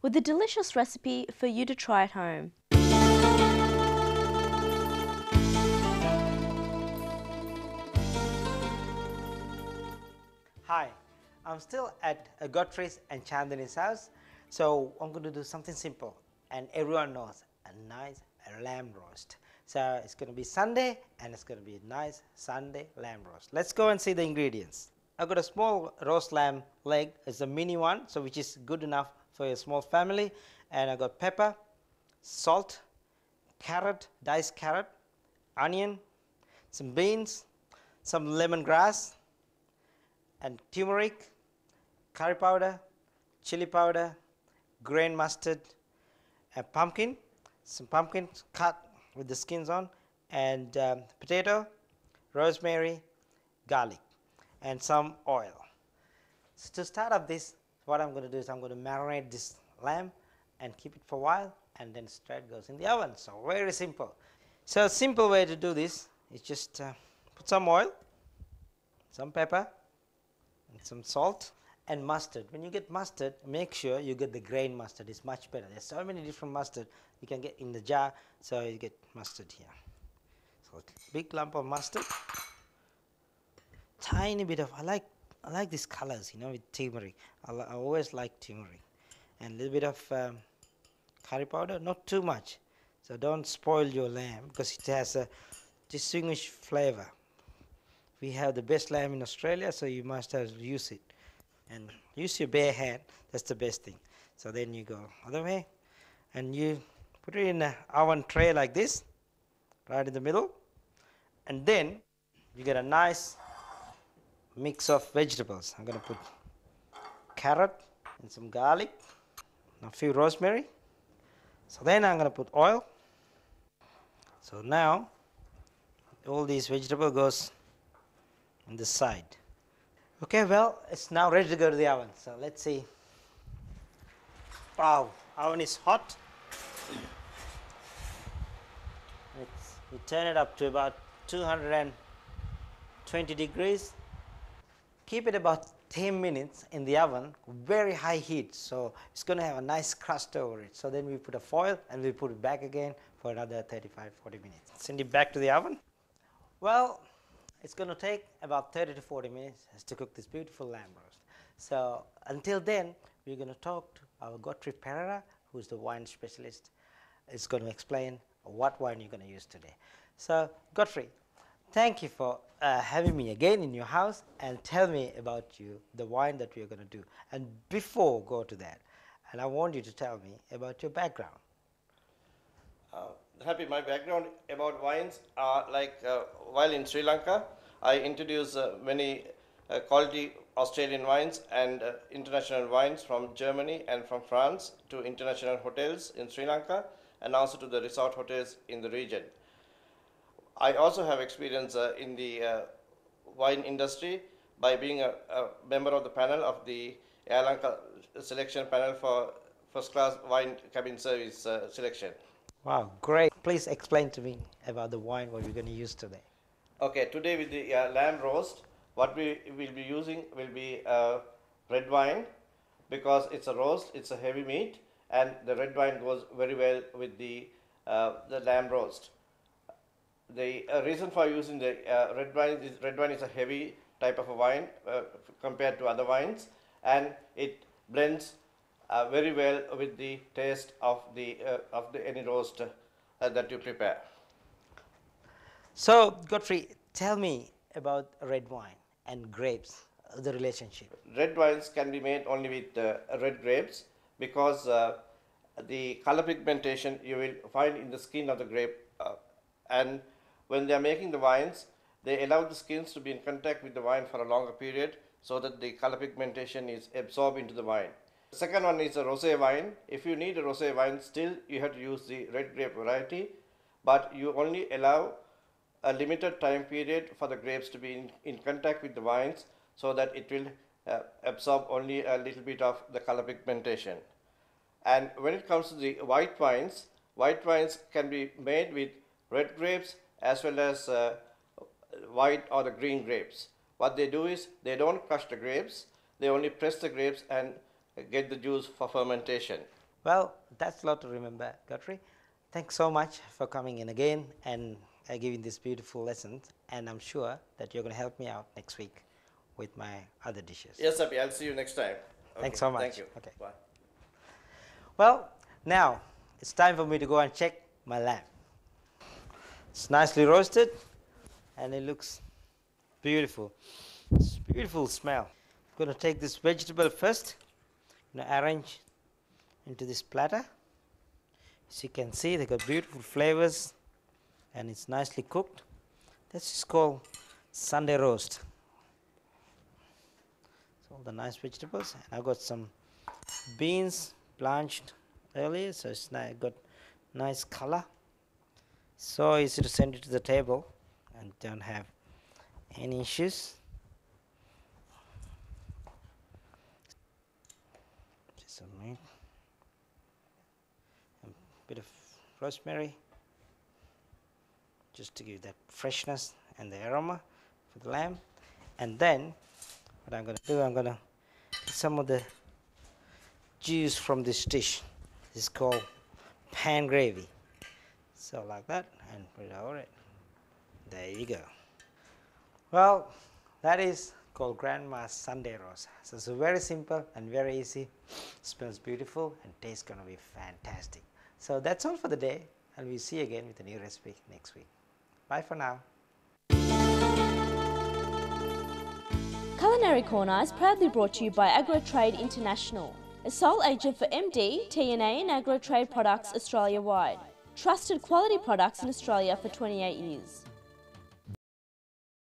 with a delicious recipe for you to try at home. Hi, I'm still at Godfrey's and Chandani's house, so I'm going to do something simple and everyone knows, a nice lamb roast. So it's going to be Sunday and it's going to be a nice Sunday lamb roast. Let's go and see the ingredients. I've got a small roast lamb leg, it's a mini one, so which is good enough for a small family, and I've got pepper, salt, carrot, diced carrot, onion, some beans, some lemongrass, and turmeric, curry powder, chili powder, grain mustard, a pumpkin, some pumpkins cut with the skins on, and potato, rosemary, garlic, and some oil. So to start off this, what I'm going to do is I'm going to marinate this lamb and keep it for a while, and then straight goes in the oven. So very simple. So a simple way to do this is just put some oil, some pepper, and some salt and mustard. When you get mustard, make sure you get the grain mustard. It's much better. There's so many different mustard you can get in the jar, so you get mustard here. So big lump of mustard, tiny bit of, I like these colors, you know, with turmeric. I always like turmeric, and a little bit of curry powder, not too much, so don't spoil your lamb because it has a distinguished flavor. We have the best lamb in Australia, so you must have to use it. And use your bare hand, that's the best thing. So then you go other way, and you put it in an oven tray like this, right in the middle, and then you get a nice mix of vegetables. I'm going to put carrot and some garlic, a few rosemary. So then I'm going to put oil. So now all these vegetable goes on the side. Okay, well, it's now ready to go to the oven. So let's see. Wow, oven is hot. We turn it up to about 220 degrees. Keep it about 10 minutes in the oven, very high heat, so it's going to have a nice crust over it. So then we put a foil and we put it back again for another 35-40 minutes. Send it back to the oven. Well, it's going to take about 30 to 40 minutes to cook this beautiful lamb roast. So until then, we're going to talk to our Godfrey Pereira, who's the wine specialist. Is going to explain what wine you're going to use today. So Godfrey, thank you for having me again in your house, and tell me about the wine that we're going to do. And before go to that, and I want you to tell me about your background. Happy, my background about wines are while in Sri Lanka, I introduced many quality Australian wines and international wines from Germany and from France to international hotels in Sri Lanka and also to the resort hotels in the region. I also have experience in the wine industry by being a member of the panel of the Sri Lanka selection panel for first class wine cabin service selection. Wow, great. Please explain to me about the wine what we're going to use today. Okay, today with the lamb roast, what we will be using will be red wine, because it's a roast, it's a heavy meat, and the red wine goes very well with the lamb roast. The reason for using the red wine is a heavy type of a wine compared to other wines, and it blends very well with the taste of the any roast that you prepare. So Godfrey, tell me about red wine and grapes, the relationship. Red wines can be made only with red grapes, because the color pigmentation you will find in the skin of the grape, and when they are making the wines, they allow the skins to be in contact with the wine for a longer period so that the color pigmentation is absorbed into the wine. The second one is a rosé wine. If you need a rosé wine, still you have to use the red grape variety, but you only allow a limited time period for the grapes to be in contact with the wines so that it will absorb only a little bit of the color pigmentation. And when it comes to the white wines can be made with red grapes as well as white or the green grapes. What they do is they don't crush the grapes, they only press the grapes and get the juice for fermentation. Well, that's a lot to remember, Godfrey. Thanks so much for coming in again and giving this beautiful lesson. And I'm sure that you're going to help me out next week with my other dishes. Yes, Happy. I'll see you next time. Thanks Okay, so much. Thank you. Okay. Bye. Well, now it's time for me to go and check my lamb. It's nicely roasted and it looks beautiful. It's beautiful smell. I'm going to take this vegetable first, arrange into this platter. As you can see, they got beautiful flavors and it's nicely cooked. This is called Sunday roast. So all the nice vegetables, and I've got some beans blanched earlier, so it's got nice color. So easy to send it to the table and don't have any issues. Just some meat, a bit of rosemary, just to give that freshness and the aroma for the lamb. And then what I'm going to do, I'm going to put some of the juice from this dish. This is called pan gravy. So like that, and put it over it. There you go. Well, that is called Grandma's Sunday roast. So it's very simple and very easy. Smells beautiful and tastes gonna be fantastic. So that's all for the day, and we'll see you again with a new recipe next week. Bye for now. Culinary Corner is proudly brought to you by AgroTrade International, a sole agent for MD, TNA and AgroTrade products Australia-wide. Trusted quality products in Australia for 28 years.